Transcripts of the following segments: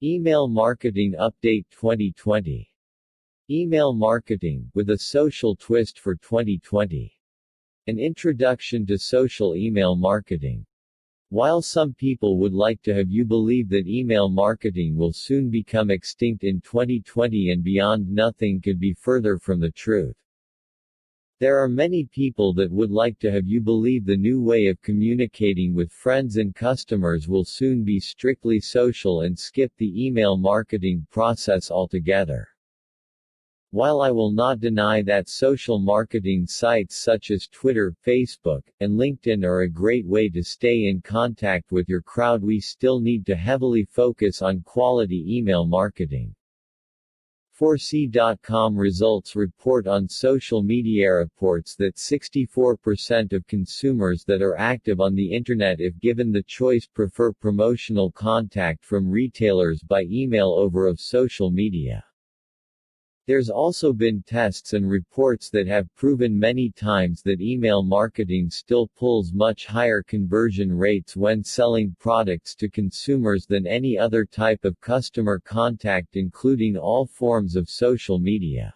Email Marketing Update 2020. Email marketing, with a social twist for 2020. An introduction to social email marketing. While some people would like to have you believe that email marketing will soon become extinct in 2020 and beyond, nothing could be further from the truth. There are many people that would like to have you believe the new way of communicating with friends and customers will soon be strictly social and skip the email marketing process altogether. While I will not deny that social marketing sites such as Twitter, Facebook, and LinkedIn are a great way to stay in contact with your crowd, we still need to heavily focus on quality email marketing. 4C.com results report on social media reports that 64% of consumers that are active on the internet, if given the choice, prefer promotional contact from retailers by email over of social media. There's also been tests and reports that have proven many times that email marketing still pulls much higher conversion rates when selling products to consumers than any other type of customer contact, including all forms of social media.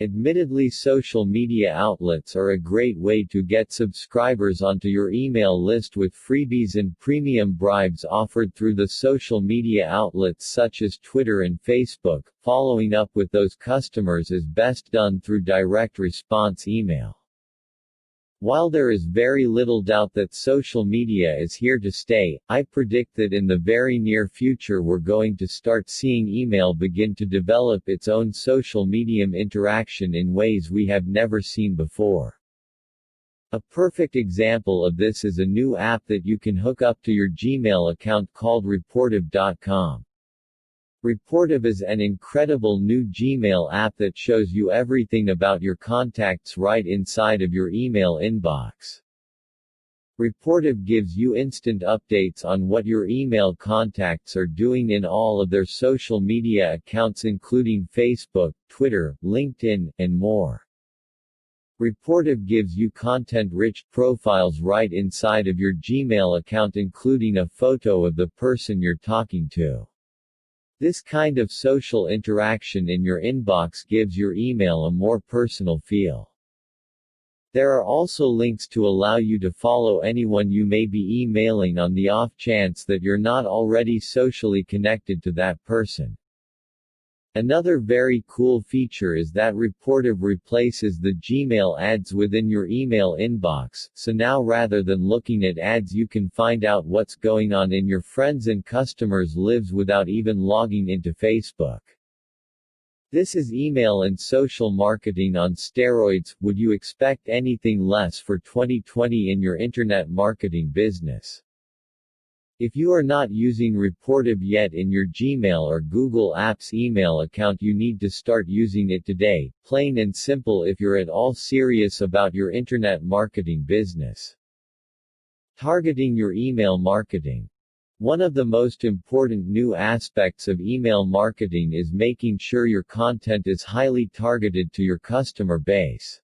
Admittedly, social media outlets are a great way to get subscribers onto your email list, with freebies and premium bribes offered through the social media outlets such as Twitter and Facebook. Following up with those customers is best done through direct response email. While there is very little doubt that social media is here to stay, I predict that in the very near future we're going to start seeing email begin to develop its own social medium interaction in ways we have never seen before. A perfect example of this is a new app that you can hook up to your Gmail account called Reportive.com. Reportive is an incredible new Gmail app that shows you everything about your contacts right inside of your email inbox. Reportive gives you instant updates on what your email contacts are doing in all of their social media accounts, including Facebook, Twitter, LinkedIn, and more. Reportive gives you content-rich profiles right inside of your Gmail account, including a photo of the person you're talking to. This kind of social interaction in your inbox gives your email a more personal feel. There are also links to allow you to follow anyone you may be emailing on the off chance that you're not already socially connected to that person. Another very cool feature is that Reportive replaces the Gmail ads within your email inbox, so now rather than looking at ads you can find out what's going on in your friends' and customers' lives without even logging into Facebook. This is email and social marketing on steroids. Would you expect anything less for 2020 in your internet marketing business? If you are not using Reportive yet in your Gmail or Google Apps email account, you need to start using it today, plain and simple, if you're at all serious about your internet marketing business. Targeting your email marketing. One of the most important new aspects of email marketing is making sure your content is highly targeted to your customer base.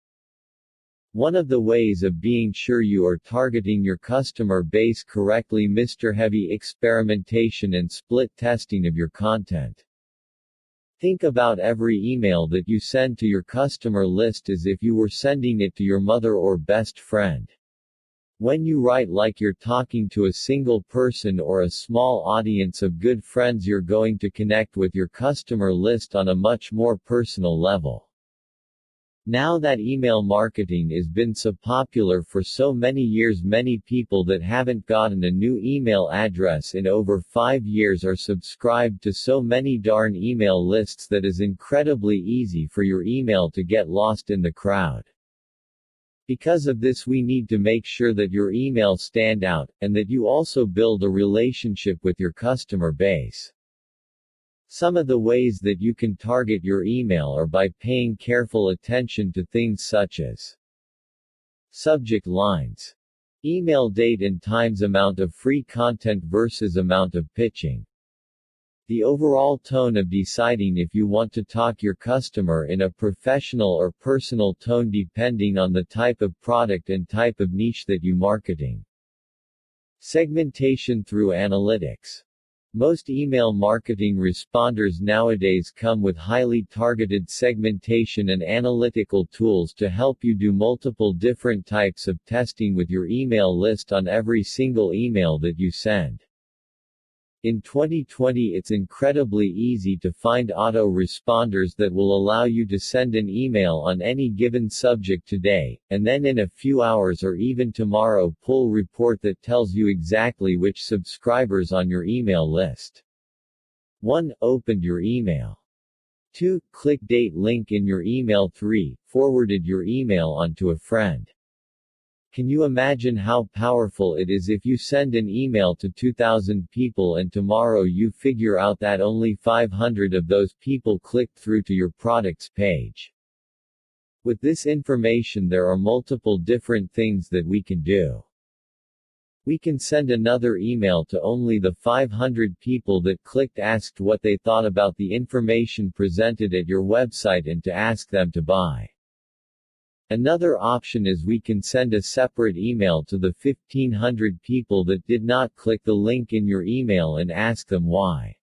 One of the ways of being sure you are targeting your customer base correctly, Mr. Heavy experimentation and split testing of your content. Think about every email that you send to your customer list as if you were sending it to your mother or best friend. When you write like you're talking to a single person or a small audience of good friends, you're going to connect with your customer list on a much more personal level. Now that email marketing has been so popular for so many years, many people that haven't gotten a new email address in over 5 years are subscribed to so many darn email lists that is incredibly easy for your email to get lost in the crowd. Because of this, we need to make sure that your emails stand out, and that you also build a relationship with your customer base. Some of the ways that you can target your email are by paying careful attention to things such as subject lines, email date and times, amount of free content versus amount of pitching, the overall tone of deciding if you want to talk your customer in a professional or personal tone depending on the type of product and type of niche that you marketing, segmentation through analytics. Most email marketing responders nowadays come with highly targeted segmentation and analytical tools to help you do multiple different types of testing with your email list on every single email that you send. In 2020, it's incredibly easy to find auto-responders that will allow you to send an email on any given subject today, and then in a few hours or even tomorrow pull a report that tells you exactly which subscribers on your email list. 1. Opened your email. 2. Click date link in your email. 3. Forwarded your email onto a friend. Can you imagine how powerful it is if you send an email to 2,000 people and tomorrow you figure out that only 500 of those people clicked through to your product's page? With this information, there are multiple different things that we can do. We can send another email to only the 500 people that clicked, asked what they thought about the information presented at your website, and to ask them to buy. Another option is we can send a separate email to the 1,500 people that did not click the link in your email and ask them why.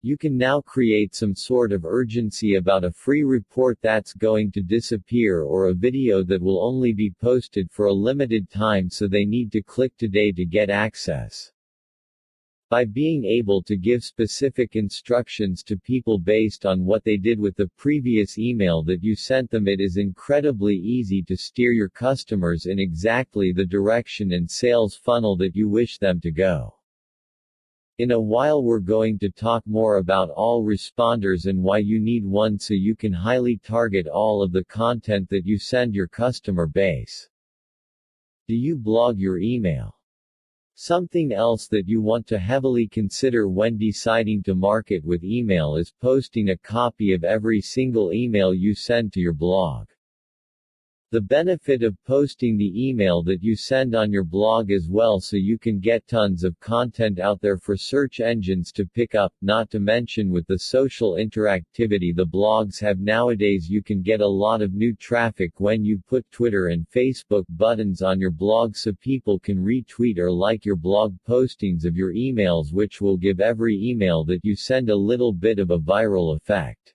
You can now create some sort of urgency about a free report that's going to disappear or a video that will only be posted for a limited time, so they need to click today to get access. By being able to give specific instructions to people based on what they did with the previous email that you sent them, it is incredibly easy to steer your customers in exactly the direction and sales funnel that you wish them to go. In a while we're going to talk more about all responders and why you need one so you can highly target all of the content that you send your customer base. Do you blog your email? Something else that you want to heavily consider when deciding to market with email is posting a copy of every single email you send to your blog. The benefit of posting the email that you send on your blog as well, so you can get tons of content out there for search engines to pick up, not to mention with the social interactivity the blogs have nowadays, you can get a lot of new traffic when you put Twitter and Facebook buttons on your blog so people can retweet or like your blog postings of your emails, which will give every email that you send a little bit of a viral effect.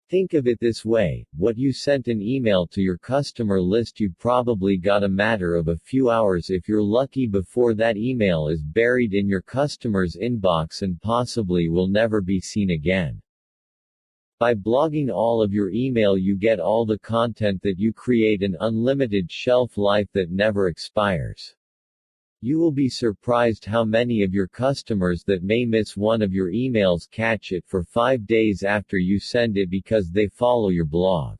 Think of it this way: what you sent an email to your customer list, you probably got a matter of a few hours if you're lucky before that email is buried in your customer's inbox and possibly will never be seen again. By blogging all of your email, you get all the content that you create, an unlimited shelf life that never expires. You will be surprised how many of your customers that may miss one of your emails catch it for 5 days after you send it because they follow your blog.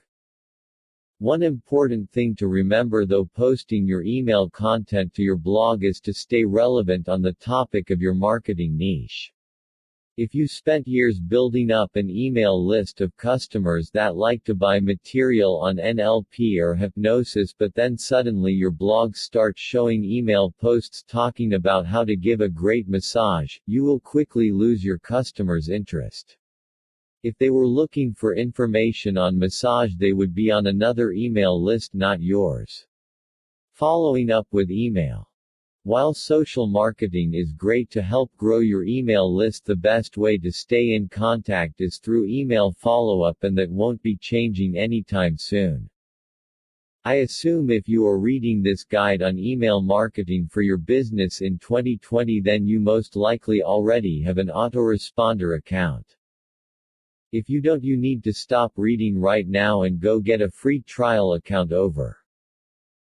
One important thing to remember though posting your email content to your blog is to stay relevant on the topic of your marketing niche. If you spent years building up an email list of customers that like to buy material on NLP or hypnosis, but then suddenly your blog starts showing email posts talking about how to give a great massage, you will quickly lose your customers' interest. If they were looking for information on massage, they would be on another email list, not yours. Following up with email. While social marketing is great to help grow your email list, the best way to stay in contact is through email follow-up, and that won't be changing anytime soon. I assume if you are reading this guide on email marketing for your business in 2020, then you most likely already have an autoresponder account. If you don't, you need to stop reading right now and go get a free trial account over.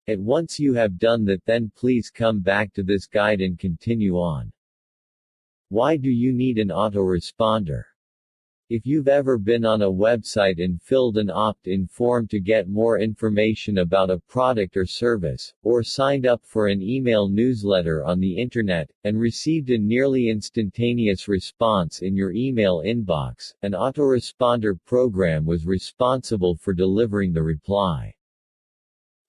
And once you have done that, then please come back to this guide and continue on. Why do you need an autoresponder? If you've ever been on a website and filled an opt-in form to get more information about a product or service, or signed up for an email newsletter on the internet, and received a nearly instantaneous response in your email inbox, an autoresponder program was responsible for delivering the reply.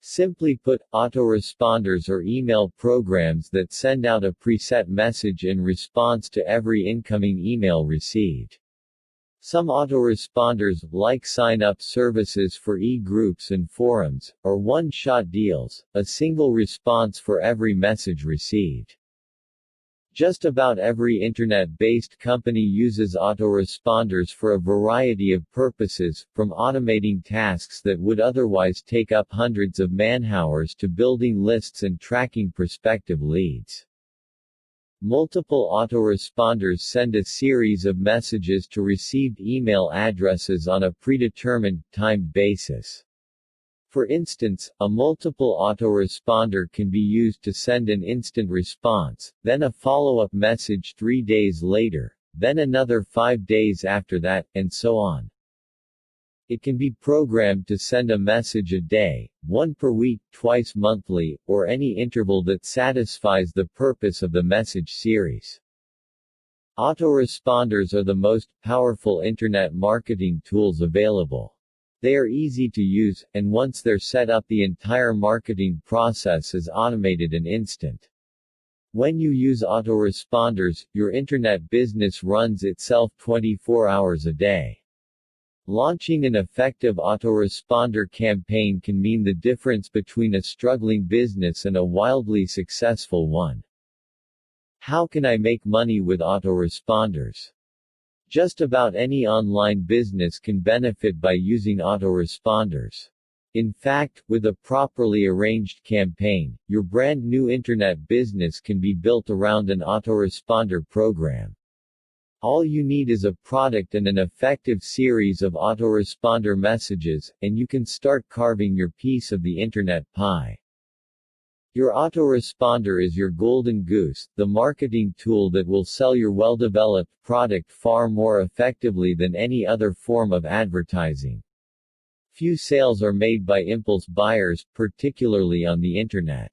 Simply put, autoresponders are email programs that send out a preset message in response to every incoming email received. Some autoresponders, like sign-up services for e-groups and forums, are one-shot deals, a single response for every message received. Just about every internet-based company uses autoresponders for a variety of purposes, from automating tasks that would otherwise take up hundreds of man-hours to building lists and tracking prospective leads. Multiple autoresponders send a series of messages to received email addresses on a predetermined, timed basis. For instance, a multiple autoresponder can be used to send an instant response, then a follow-up message 3 days later, then another 5 days after that, and so on. It can be programmed to send a message a day, one per week, twice monthly, or any interval that satisfies the purpose of the message series. Autoresponders are the most powerful internet marketing tools available. They are easy to use, and once they're set up, the entire marketing process is automated and instant. When you use autoresponders, your internet business runs itself 24 hours a day. Launching an effective autoresponder campaign can mean the difference between a struggling business and a wildly successful one. How can I make money with autoresponders? Just about any online business can benefit by using autoresponders. In fact, with a properly arranged campaign, your brand new internet business can be built around an autoresponder program. All you need is a product and an effective series of autoresponder messages, and you can start carving your piece of the internet pie. Your autoresponder is your golden goose, the marketing tool that will sell your well-developed product far more effectively than any other form of advertising. Few sales are made by impulse buyers, particularly on the internet.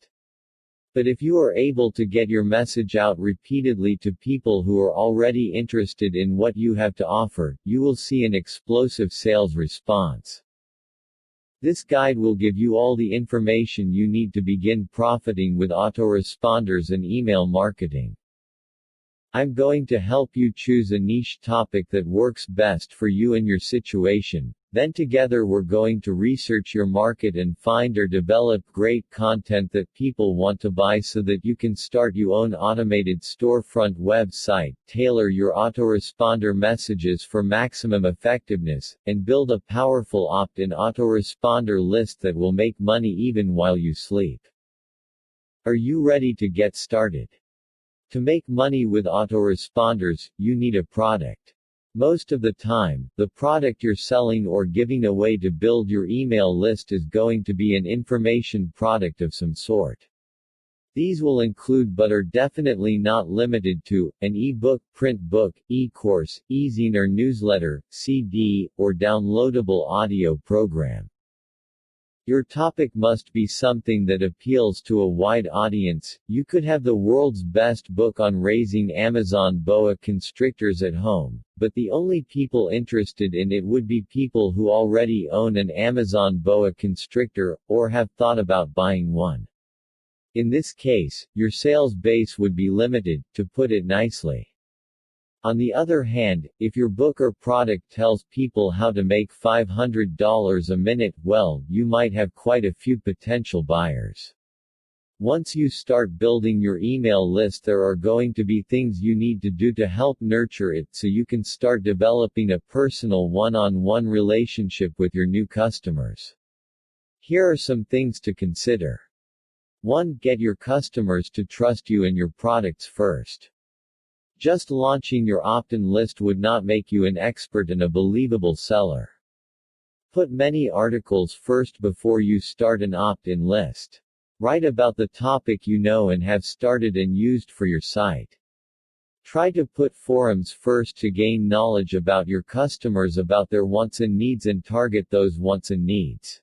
But if you are able to get your message out repeatedly to people who are already interested in what you have to offer, you will see an explosive sales response. This guide will give you all the information you need to begin profiting with autoresponders and email marketing. I'm going to help you choose a niche topic that works best for you and your situation. Then together we're going to research your market and find or develop great content that people want to buy so that you can start your own automated storefront website, tailor your autoresponder messages for maximum effectiveness, and build a powerful opt-in autoresponder list that will make money even while you sleep. Are you ready to get started? To make money with autoresponders, you need a product. Most of the time, the product you're selling or giving away to build your email list is going to be an information product of some sort. These will include but are definitely not limited to, an e-book, print book, e-course, e-zine or newsletter, CD, or downloadable audio program. Your topic must be something that appeals to a wide audience. You could have the world's best book on raising Amazon boa constrictors at home, but the only people interested in it would be people who already own an Amazon boa constrictor, or have thought about buying one. In this case, your sales base would be limited, to put it nicely. On the other hand, if your book or product tells people how to make $500 a minute, well, you might have quite a few potential buyers. Once you start building your email list, there are going to be things you need to do to help nurture it so you can start developing a personal one-on-one relationship with your new customers. Here are some things to consider. 1. Get your customers to trust you and your products first. Just launching your opt-in list would not make you an expert and a believable seller. Put many articles first before you start an opt-in list. Write about the topic you know and have started and used for your site. Try to put forums first to gain knowledge about your customers, about their wants and needs, and target those wants and needs.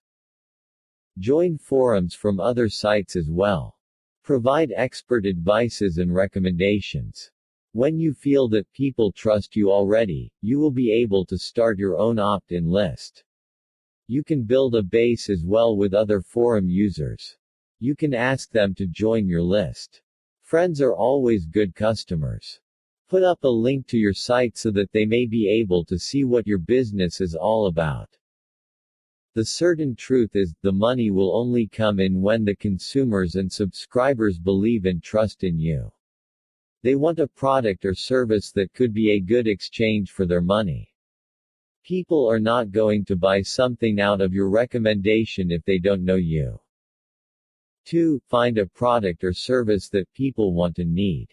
Join forums from other sites as well. Provide expert advices and recommendations. When you feel that people trust you already, you will be able to start your own opt-in list. You can build a base as well with other forum users. You can ask them to join your list. Friends are always good customers. Put up a link to your site so that they may be able to see what your business is all about. The certain truth is, the money will only come in when the consumers and subscribers believe and trust in you. They want a product or service that could be a good exchange for their money. People are not going to buy something out of your recommendation if they don't know you. 2. Find a product or service that people want and need.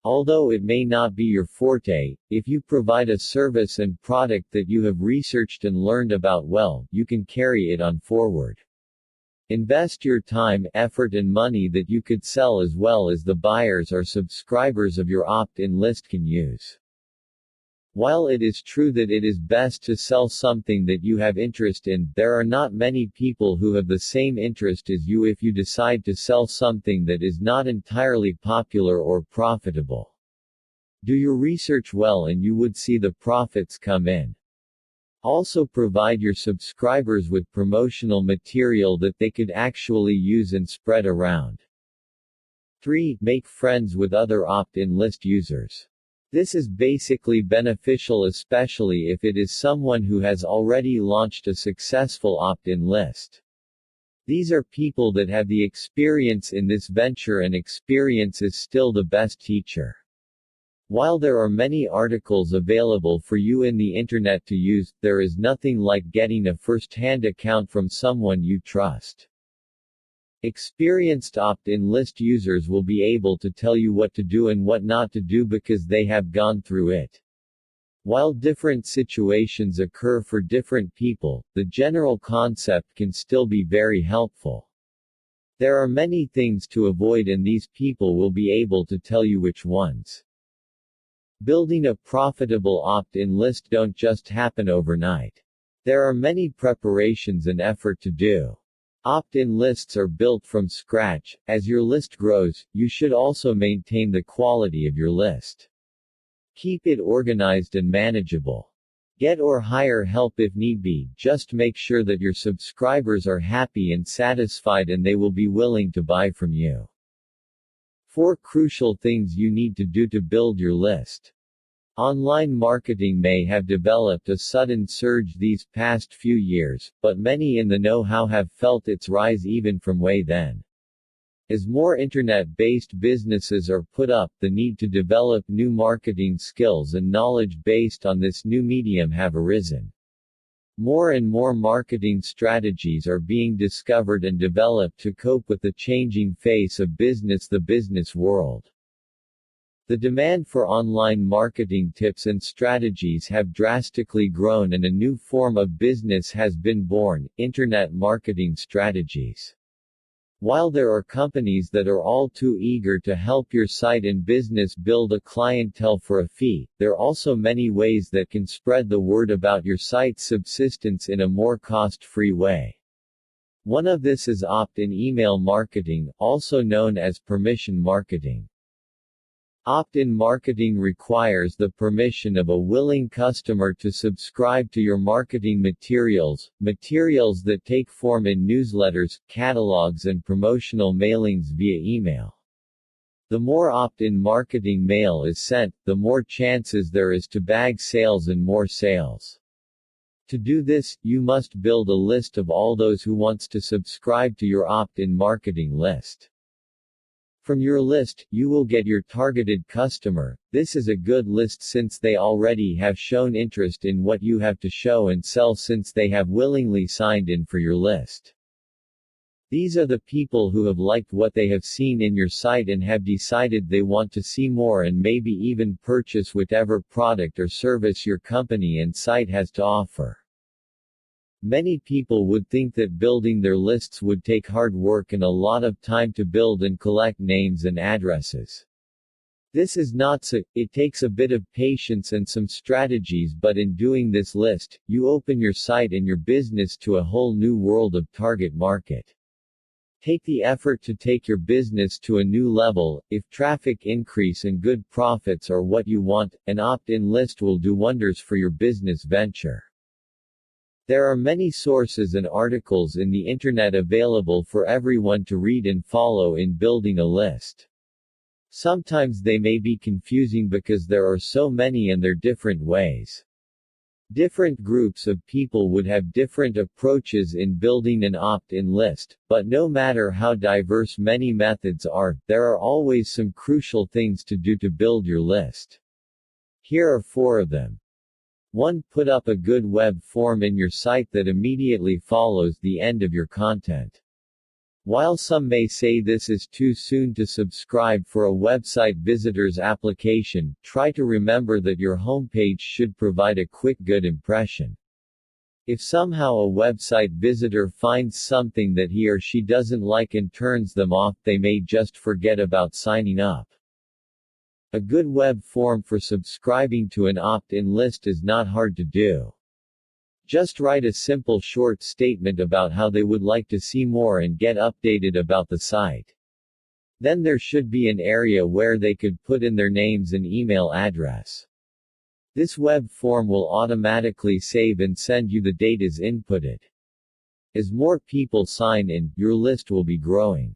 Although it may not be your forte, if you provide a service and product that you have researched and learned about well, you can carry it on forward. Invest your time, effort and money that you could sell as well as the buyers or subscribers of your opt-in list can use. While it is true that it is best to sell something that you have interest in, there are not many people who have the same interest as you if you decide to sell something that is not entirely popular or profitable. Do your research well and you would see the profits come in. Also provide your subscribers with promotional material that they could actually use and spread around. 3. Make friends with other opt-in list users. This is basically beneficial, especially if it is someone who has already launched a successful opt-in list. These are people that have the experience in this venture, and experience is still the best teacher. While there are many articles available for you in the internet to use, there is nothing like getting a first-hand account from someone you trust. Experienced opt-in list users will be able to tell you what to do and what not to do because they have gone through it. While different situations occur for different people, the general concept can still be very helpful. There are many things to avoid and these people will be able to tell you which ones. Building a profitable opt-in list don't just happen overnight. There are many preparations and effort to do. Opt-in lists are built from scratch. As your list grows, you should also maintain the quality of your list. Keep it organized and manageable. Get or hire help if need be, just make sure that your subscribers are happy and satisfied and they will be willing to buy from you. 4 crucial things you need to do to build your list. Online marketing may have developed a sudden surge these past few years, but many in the know-how have felt its rise even from way then. As more internet-based businesses are put up, the need to develop new marketing skills and knowledge based on this new medium have arisen. More and more marketing strategies are being discovered and developed to cope with the changing face of business, the business world. The demand for online marketing tips and strategies have drastically grown and a new form of business has been born, internet marketing strategies. While there are companies that are all too eager to help your site and business build a clientele for a fee, there are also many ways that can spread the word about your site's subsistence in a more cost-free way. One of this is opt-in email marketing, also known as permission marketing. Opt-in marketing requires the permission of a willing customer to subscribe to your marketing materials that take form in newsletters, catalogs and promotional mailings via email. The more opt-in marketing mail is sent, the more chances there is to bag sales and more sales. To do this, you must build a list of all those who wants to subscribe to your opt-in marketing list. From your list, you will get your targeted customer. This is a good list since they already have shown interest in what you have to show and sell since they have willingly signed in for your list. These are the people who have liked what they have seen in your site and have decided they want to see more and maybe even purchase whatever product or service your company and site has to offer. Many people would think that building their lists would take hard work and a lot of time to build and collect names and addresses. This is not so. It takes a bit of patience and some strategies, but in doing this list, you open your site and your business to a whole new world of target market. Take the effort to take your business to a new level. If traffic increase and good profits are what you want, an opt-in list will do wonders for your business venture. There are many sources and articles in the internet available for everyone to read and follow in building a list. Sometimes they may be confusing because there are so many and their different ways. Different groups of people would have different approaches in building an opt-in list, but no matter how diverse many methods are, there are always some crucial things to do to build your list. Here are 4 of them. 1. Put up a good web form in your site that immediately follows the end of your content. While some may say this is too soon to subscribe for a website visitor's application, try to remember that your homepage should provide a quick good impression. If somehow a website visitor finds something that he or she doesn't like and turns them off, they may just forget about signing up. A good web form for subscribing to an opt-in list is not hard to do. Just write a simple short statement about how they would like to see more and get updated about the site. Then there should be an area where they could put in their names and email address. This web form will automatically save and send you the data as inputted. As more people sign in, your list will be growing.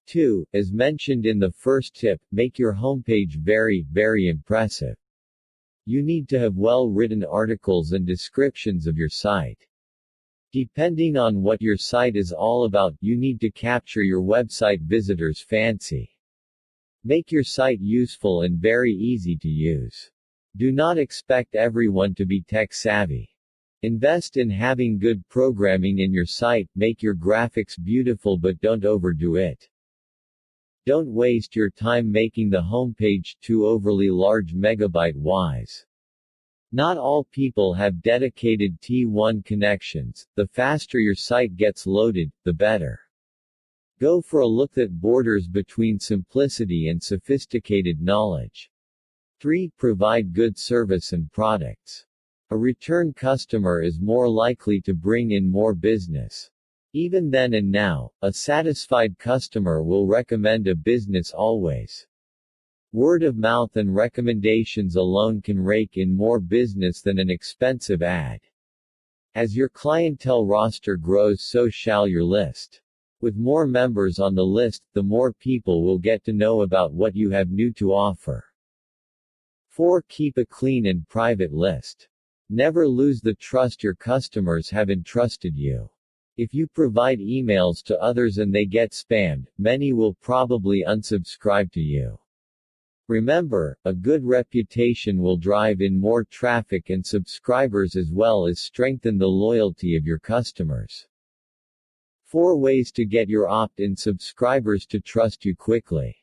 2. As mentioned in the first tip, make your homepage very, very impressive. You need to have well-written articles and descriptions of your site. Depending on what your site is all about, you need to capture your website visitors' fancy. Make your site useful and very easy to use. Do not expect everyone to be tech-savvy. Invest in having good programming in your site, make your graphics beautiful but don't overdo it. Don't waste your time making the homepage too overly large megabyte-wise. Not all people have dedicated T1 connections. The faster your site gets loaded, the better. Go for a look that borders between simplicity and sophisticated knowledge. 3. Provide good service and products. A return customer is more likely to bring in more business. Even then and now, a satisfied customer will recommend a business always. Word of mouth and recommendations alone can rake in more business than an expensive ad. As your clientele roster grows, so shall your list. With more members on the list, the more people will get to know about what you have new to offer. 4. Keep a clean and private list. Never lose the trust your customers have entrusted you. If you provide emails to others and they get spammed, many will probably unsubscribe to you. Remember, a good reputation will drive in more traffic and subscribers as well as strengthen the loyalty of your customers. 4 ways to get your opt-in subscribers to trust you quickly.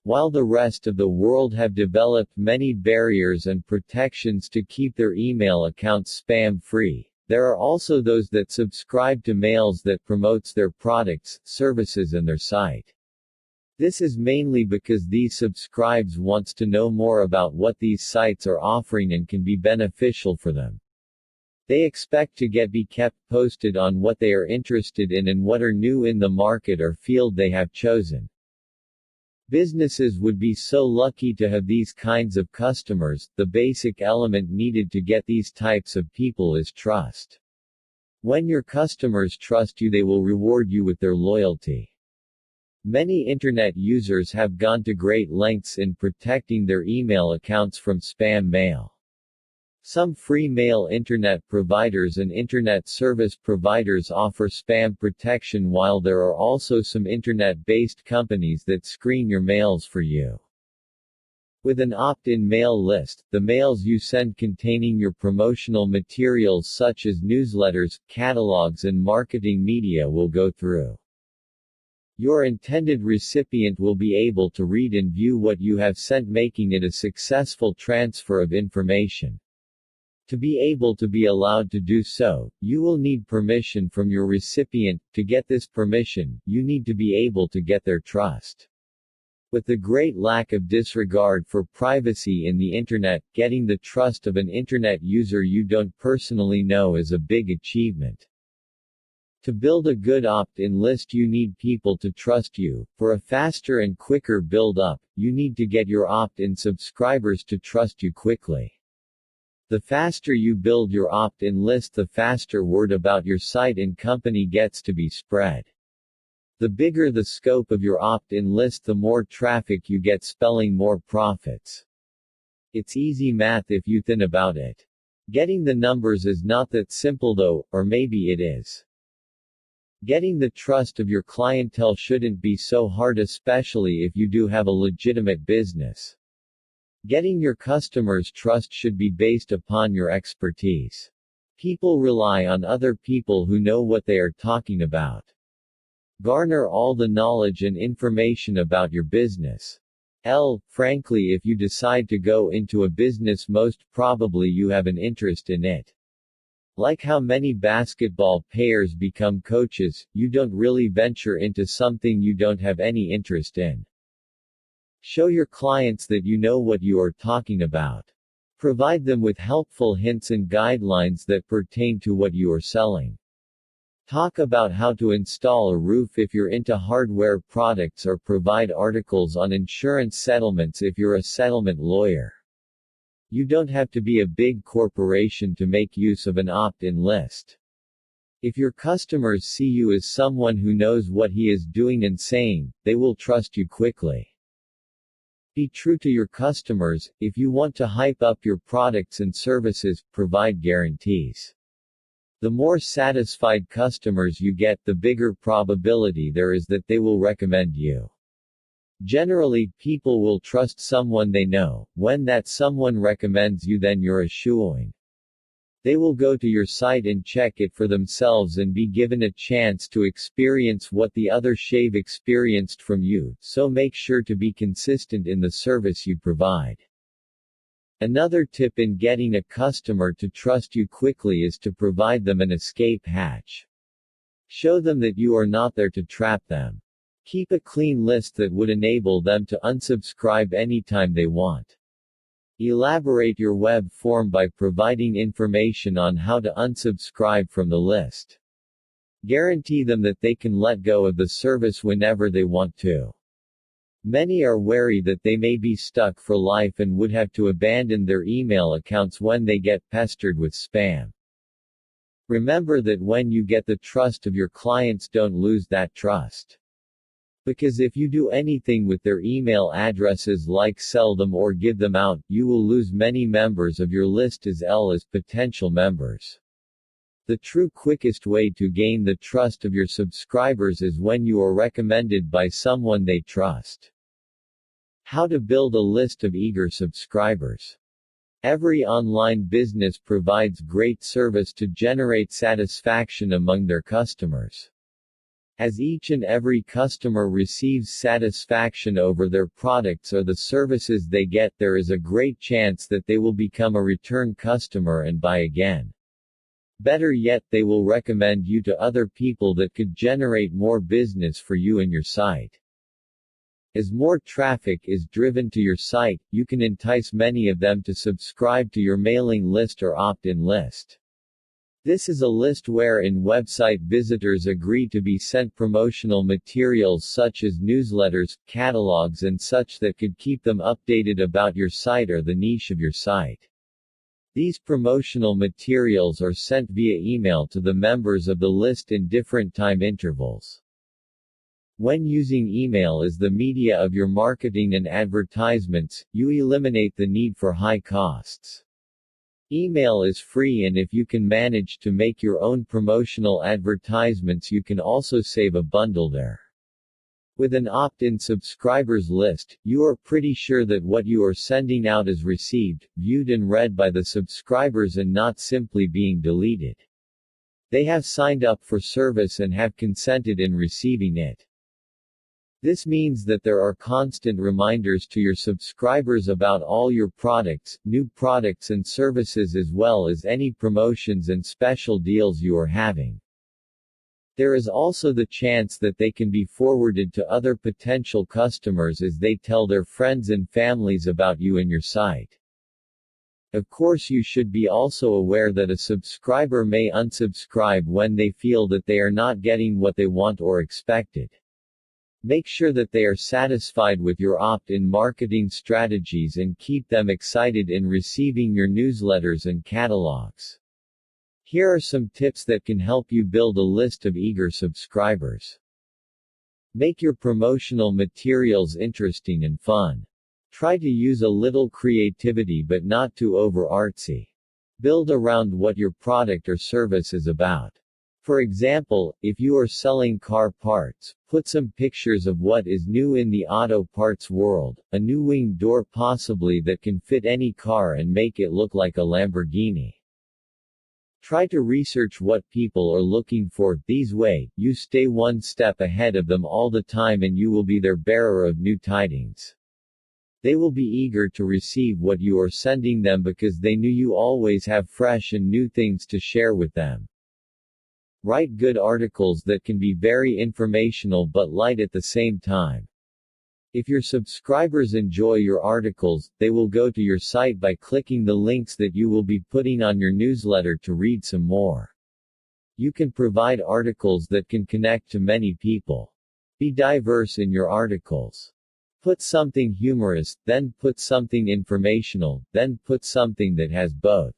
While the rest of the world have developed many barriers and protections to keep their email accounts spam-free, there are also those that subscribe to mails that promotes their products, services and their site. This is mainly because these subscribes wants to know more about what these sites are offering and can be beneficial for them. They expect to be kept posted on what they are interested in and what are new in the market or field they have chosen. Businesses would be so lucky to have these kinds of customers. The basic element needed to get these types of people is trust. When your customers trust you, they will reward you with their loyalty. Many internet users have gone to great lengths in protecting their email accounts from spam mail. Some free mail internet providers and internet service providers offer spam protection, while there are also some internet-based companies that screen your mails for you. With an opt-in mail list, the mails you send containing your promotional materials such as newsletters, catalogs and marketing media will go through. Your intended recipient will be able to read and view what you have sent, making it a successful transfer of information. To be able to be allowed to do so, you will need permission from your recipient. To get this permission, you need to be able to get their trust. With the great lack of disregard for privacy in the internet, getting the trust of an internet user you don't personally know is a big achievement. To build a good opt-in list, you need people to trust you. For a faster and quicker build-up, you need to get your opt-in subscribers to trust you quickly. The faster you build your opt-in list, the faster word about your site and company gets to be spread. The bigger the scope of your opt-in list, the more traffic you get, spelling more profits. It's easy math if you think about it. Getting the numbers is not that simple though, or maybe it is. Getting the trust of your clientele shouldn't be so hard, especially if you do have a legitimate business. Getting your customers' trust should be based upon your expertise. People rely on other people who know what they are talking about. Garner all the knowledge and information about your business. Frankly, if you decide to go into a business, most probably you have an interest in it. Like how many basketball players become coaches, you don't really venture into something you don't have any interest in. Show your clients that you know what you are talking about. Provide them with helpful hints and guidelines that pertain to what you are selling. Talk about how to install a roof if you're into hardware products, or provide articles on insurance settlements if you're a settlement lawyer. You don't have to be a big corporation to make use of an opt-in list. If your customers see you as someone who knows what he is doing and saying, they will trust you quickly. Be true to your customers. If you want to hype up your products and services, provide guarantees. The more satisfied customers you get, the bigger probability there is that they will recommend you. Generally, people will trust someone they know. When that someone recommends you, then you're a shoo-in. They will go to your site and check it for themselves and be given a chance to experience what the other shave experienced from you, so make sure to be consistent in the service you provide. Another tip in getting a customer to trust you quickly is to provide them an escape hatch. Show them that you are not there to trap them. Keep a clean list that would enable them to unsubscribe anytime they want. Elaborate your web form by providing information on how to unsubscribe from the list. Guarantee them that they can let go of the service whenever they want to. Many are wary that they may be stuck for life and would have to abandon their email accounts when they get pestered with spam. Remember that when you get the trust of your clients, don't lose that trust. Because if you do anything with their email addresses like sell them or give them out, you will lose many members of your list as well as potential members. The true quickest way to gain the trust of your subscribers is when you are recommended by someone they trust. How to build a list of eager subscribers. Every online business provides great service to generate satisfaction among their customers. As each and every customer receives satisfaction over their products or the services they get, there is a great chance that they will become a return customer and buy again. Better yet, they will recommend you to other people that could generate more business for you and your site. As more traffic is driven to your site, you can entice many of them to subscribe to your mailing list or opt-in list. This is a list wherein website visitors agree to be sent promotional materials such as newsletters, catalogs and such that could keep them updated about your site or the niche of your site. These promotional materials are sent via email to the members of the list in different time intervals. When using email as the media of your marketing and advertisements, you eliminate the need for high costs. Email is free, and if you can manage to make your own promotional advertisements, you can also save a bundle there. With an opt-in subscribers list, you are pretty sure that what you are sending out is received, viewed and read by the subscribers and not simply being deleted. They have signed up for service and have consented in receiving it. This means that there are constant reminders to your subscribers about all your products, new products and services, as well as any promotions and special deals you are having. There is also the chance that they can be forwarded to other potential customers as they tell their friends and families about you and your site. Of course, you should be also aware that a subscriber may unsubscribe when they feel that they are not getting what they want or expected. Make sure that they are satisfied with your opt-in marketing strategies and keep them excited in receiving your newsletters and catalogs. Here are some tips that can help you build a list of eager subscribers. Make your promotional materials interesting and fun. Try to use a little creativity but not too over artsy. Build around what your product or service is about. For example, if you are selling car parts, put some pictures of what is new in the auto parts world, a new wing door possibly that can fit any car and make it look like a Lamborghini. Try to research what people are looking for, these way, you stay one step ahead of them all the time and you will be their bearer of new tidings. They will be eager to receive what you are sending them because they knew you always have fresh and new things to share with them. Write good articles that can be very informational but light at the same time. If your subscribers enjoy your articles, they will go to your site by clicking the links that you will be putting on your newsletter to read some more. You can provide articles that can connect to many people. Be diverse in your articles. Put something humorous, then put something informational, then put something that has both.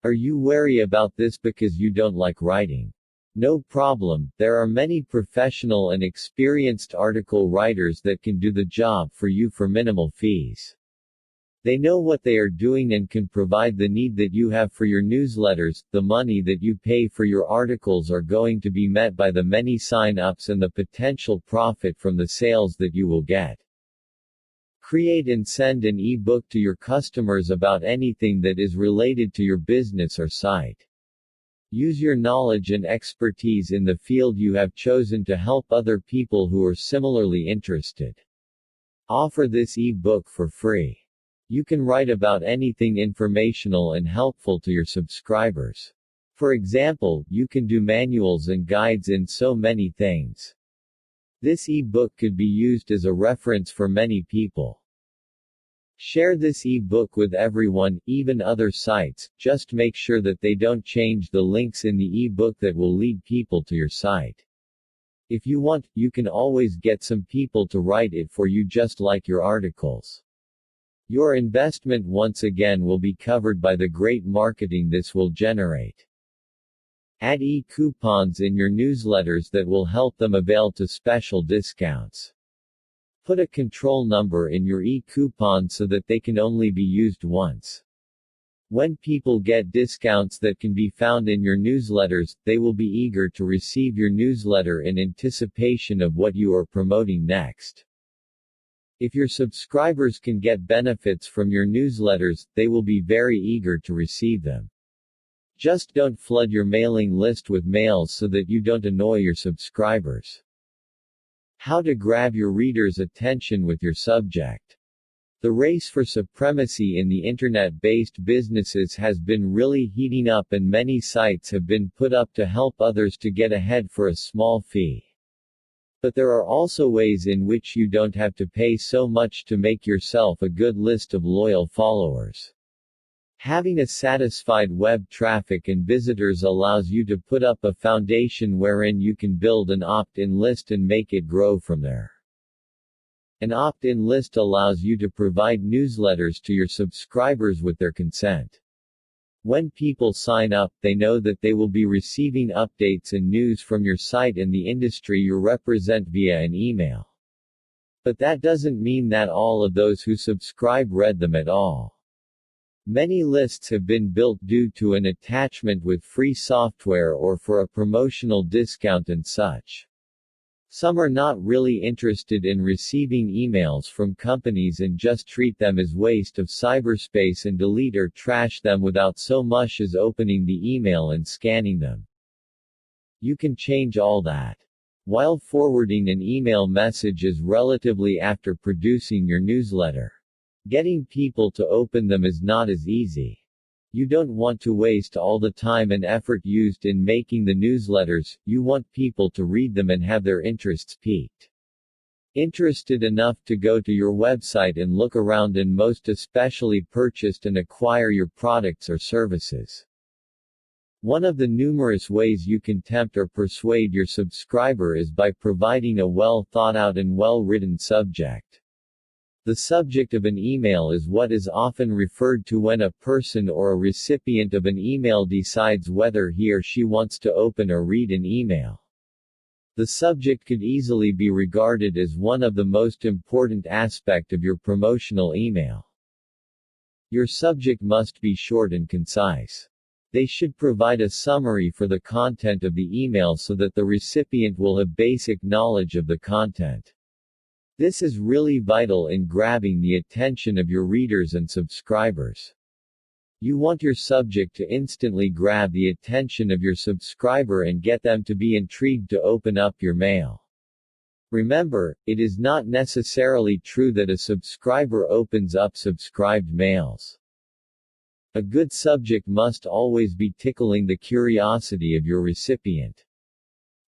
Are you wary about this because you don't like writing? No problem, there are many professional and experienced article writers that can do the job for you for minimal fees. They know what they are doing and can provide the need that you have for your newsletters. The money that you pay for your articles are going to be met by the many sign-ups and the potential profit from the sales that you will get. Create and send an e-book to your customers about anything that is related to your business or site. Use your knowledge and expertise in the field you have chosen to help other people who are similarly interested. Offer this e-book for free. You can write about anything informational and helpful to your subscribers. For example, you can do manuals and guides in so many things. This e-book could be used as a reference for many people. Share this e-book with everyone, even other sites. Just make sure that they don't change the links in the e-book that will lead people to your site. If you want, you can always get some people to write it for you just like your articles. Your investment once again will be covered by the great marketing this will generate. Add e-coupons in your newsletters that will help them avail to special discounts. Put a control number in your e-coupon so that they can only be used once. When people get discounts that can be found in your newsletters, they will be eager to receive your newsletter in anticipation of what you are promoting next. If your subscribers can get benefits from your newsletters, they will be very eager to receive them. Just don't flood your mailing list with mails so that you don't annoy your subscribers. How to grab your readers' attention with your subject. The race for supremacy in the internet-based businesses has been really heating up and many sites have been put up to help others to get ahead for a small fee. But there are also ways in which you don't have to pay so much to make yourself a good list of loyal followers. Having a satisfied web traffic and visitors allows you to put up a foundation wherein you can build an opt-in list and make it grow from there. An opt-in list allows you to provide newsletters to your subscribers with their consent. When people sign up, they know that they will be receiving updates and news from your site and the industry you represent via an email. But that doesn't mean that all of those who subscribe read them at all. Many lists have been built due to an attachment with free software or for a promotional discount and such. Some are not really interested in receiving emails from companies and just treat them as waste of cyberspace and delete or trash them without so much as opening the email and scanning them. You can change all that. While forwarding an email message is relatively after producing your newsletter. Getting people to open them is not as easy. You don't want to waste all the time and effort used in making the newsletters, you want people to read them and have their interests piqued. Interested enough to go to your website and look around and most especially purchased and acquire your products or services. One of the numerous ways you can tempt or persuade your subscriber is by providing a well thought out and well written subject. The subject of an email is what is often referred to when a person or a recipient of an email decides whether he or she wants to open or read an email. The subject could easily be regarded as one of the most important aspects of your promotional email. Your subject must be short and concise. They should provide a summary for the content of the email so that the recipient will have basic knowledge of the content. This is really vital in grabbing the attention of your readers and subscribers. You want your subject to instantly grab the attention of your subscriber and get them to be intrigued to open up your mail. Remember, it is not necessarily true that a subscriber opens up subscribed mails. A good subject must always be tickling the curiosity of your recipient.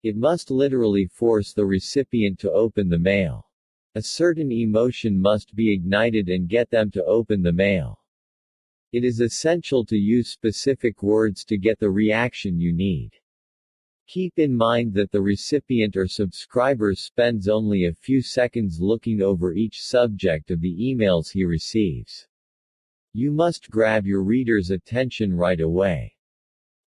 It must literally force the recipient to open the mail. A certain emotion must be ignited and get them to open the mail. It is essential to use specific words to get the reaction you need. Keep in mind that the recipient or subscriber spends only a few seconds looking over each subject of the emails he receives. You must grab your reader's attention right away.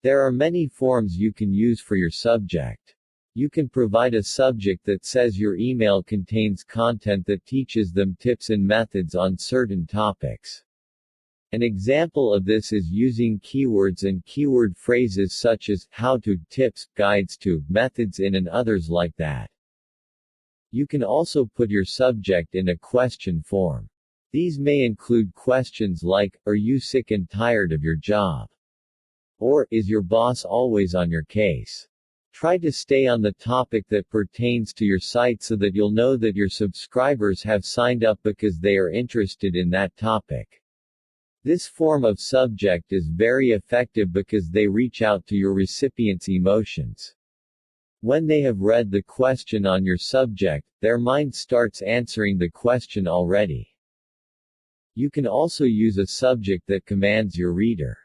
There are many forms you can use for your subject. You can provide a subject that says your email contains content that teaches them tips and methods on certain topics. An example of this is using keywords and keyword phrases such as how to, tips, guides to, methods in, and others like that. You can also put your subject in a question form. These may include questions like, are you sick and tired of your job? Or, is your boss always on your case? Try to stay on the topic that pertains to your site so that you'll know that your subscribers have signed up because they are interested in that topic. This form of subject is very effective because they reach out to your recipient's emotions. When they have read the question on your subject, their mind starts answering the question already. You can also use a subject that commands your reader.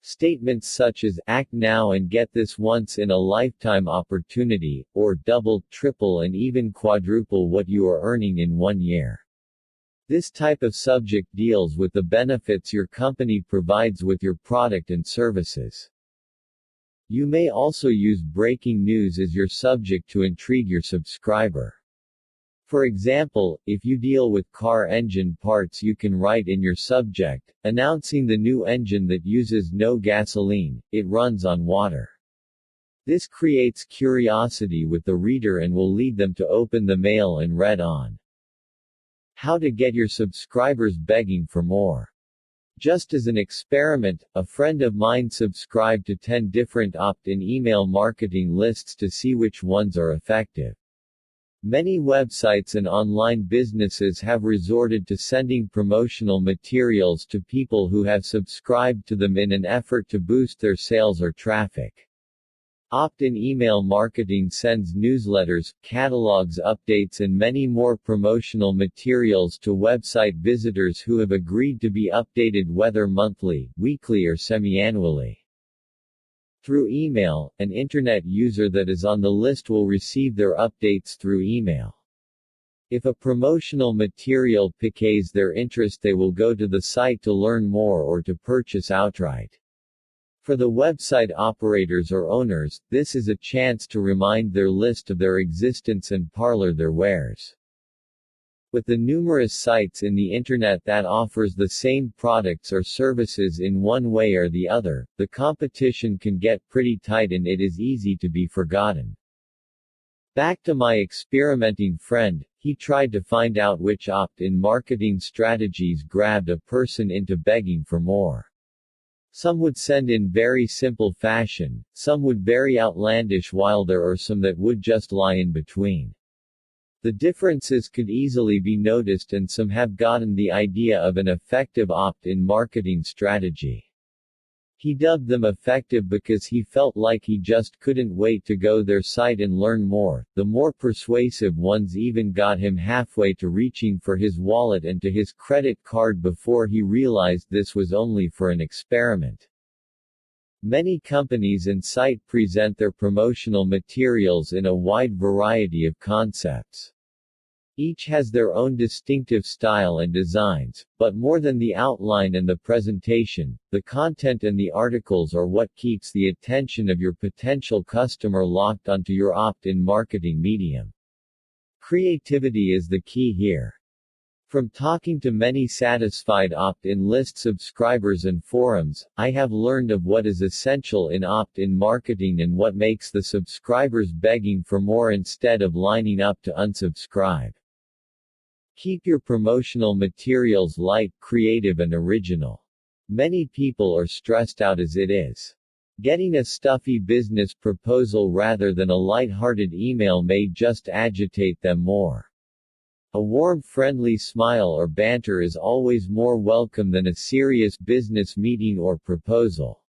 Statements such as, act now and get this once-in-a-lifetime opportunity, or double, triple and even quadruple what you are earning in 1 year. This type of subject deals with the benefits your company provides with your product and services. You may also use breaking news as your subject to intrigue your subscriber. For example, if you deal with car engine parts, you can write in your subject, announcing the new engine that uses no gasoline, it runs on water. This creates curiosity with the reader and will lead them to open the mail and read on. How to get your subscribers begging for more. Just as an experiment, a friend of mine subscribed to 10 different opt-in email marketing lists to see which ones are effective. Many websites and online businesses have resorted to sending promotional materials to people who have subscribed to them in an effort to boost their sales or traffic. Opt-in email marketing sends newsletters, catalogs, updates and many more promotional materials to website visitors who have agreed to be updated whether monthly, weekly or semi-annually. Through email, an internet user that is on the list will receive their updates through email. If a promotional material piques their interest, they will go to the site to learn more or to purchase outright. For the website operators or owners, this is a chance to remind their list of their existence and parlor their wares. With the numerous sites in the internet that offers the same products or services in one way or the other, the competition can get pretty tight and it is easy to be forgotten. Back to my experimenting friend, he tried to find out which opt-in marketing strategies grabbed a person into begging for more. Some would send in very simple fashion, some would very outlandish, while there are some that would just lie in between. The differences could easily be noticed and some have gotten the idea of an effective opt-in marketing strategy. He dubbed them effective because he felt like he just couldn't wait to go their site and learn more. The more persuasive ones even got him halfway to reaching for his wallet and to his credit card before he realized this was only for an experiment. Many companies and sites present their promotional materials in a wide variety of concepts. Each has their own distinctive style and designs, but more than the outline and the presentation, the content and the articles are what keeps the attention of your potential customer locked onto your opt-in marketing medium. Creativity is the key here. From talking to many satisfied opt-in list subscribers and forums, I have learned of what is essential in opt-in marketing and what makes the subscribers begging for more instead of lining up to unsubscribe. Keep your promotional materials light, creative and original. Many people are stressed out as it is. Getting a stuffy business proposal rather than a light-hearted email may just agitate them more. A warm, friendly smile or banter is always more welcome than a serious business meeting or proposal.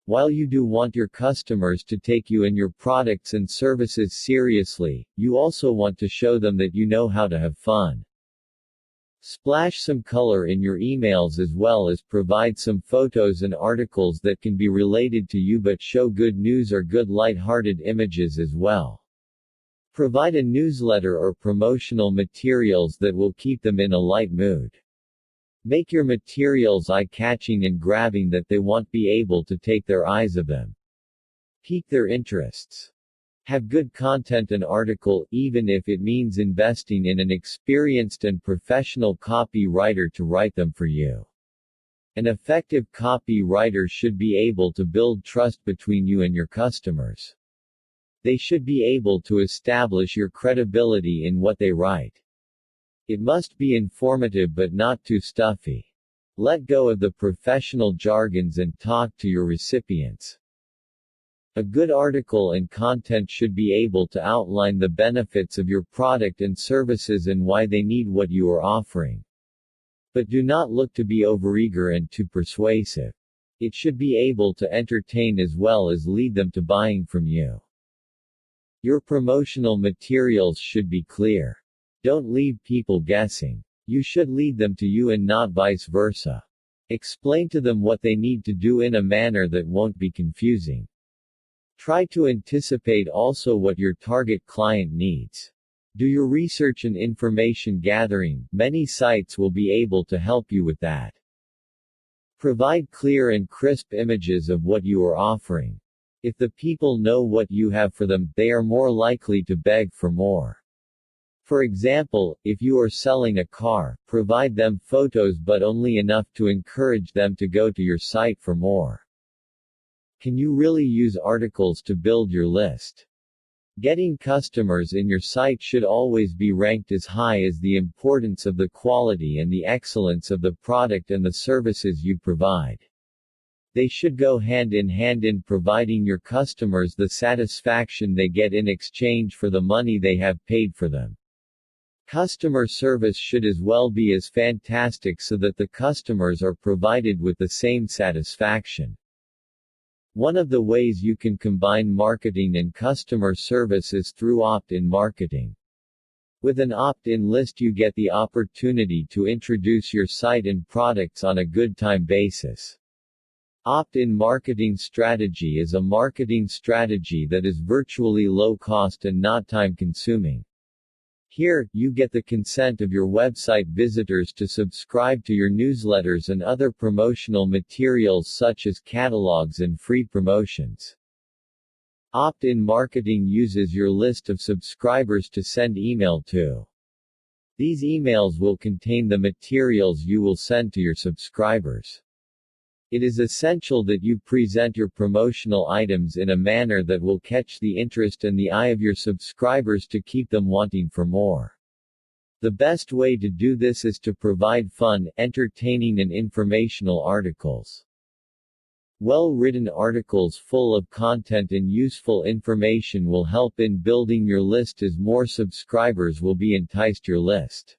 While you do want your customers to take you and your products and services seriously, you also want to show them that you know how to have fun. Splash some color in your emails as well as provide some photos and articles that can be related to you but show good news or good light-hearted images as well. Provide a newsletter or promotional materials that will keep them in a light mood. Make your materials eye-catching and grabbing that they won't be able to take their eyes off them. Pique their interests. Have good content and article, even if it means investing in an experienced and professional copywriter to write them for you. An effective copywriter should be able to build trust between you and your customers. They should be able to establish your credibility in what they write. It must be informative but not too stuffy. Let go of the professional jargons and talk to your recipients. A good article and content should be able to outline the benefits of your product and services and why they need what you are offering. But do not look to be overeager and too persuasive. It should be able to entertain as well as lead them to buying from you. Your promotional materials should be clear. Don't leave people guessing. You should lead them to you and not vice versa. Explain to them what they need to do in a manner that won't be confusing. Try to anticipate also what your target client needs. Do your research and information gathering. Many sites will be able to help you with that. Provide clear and crisp images of what you are offering. If the people know what you have for them, they are more likely to beg for more. For example, if you are selling a car, provide them photos but only enough to encourage them to go to your site for more. Can you really use articles to build your list? Getting customers in your site should always be ranked as high as the importance of the quality and the excellence of the product and the services you provide. They should go hand in providing your customers the satisfaction they get in exchange for the money they have paid for them. Customer service should as well be as fantastic so that the customers are provided with the same satisfaction. One of the ways you can combine marketing and customer service is through opt-in marketing. With an opt-in list you get the opportunity to introduce your site and products on a good time basis. Opt-in marketing strategy is a marketing strategy that is virtually low cost and not time consuming. Here, you get the consent of your website visitors to subscribe to your newsletters and other promotional materials such as catalogs and free promotions. Opt-in marketing uses your list of subscribers to send email to. These emails will contain the materials you will send to your subscribers. It is essential that you present your promotional items in a manner that will catch the interest and the eye of your subscribers to keep them wanting for more. The best way to do this is to provide fun, entertaining and informational articles. Well-written articles full of content and useful information will help in building your list as more subscribers will be enticed your list.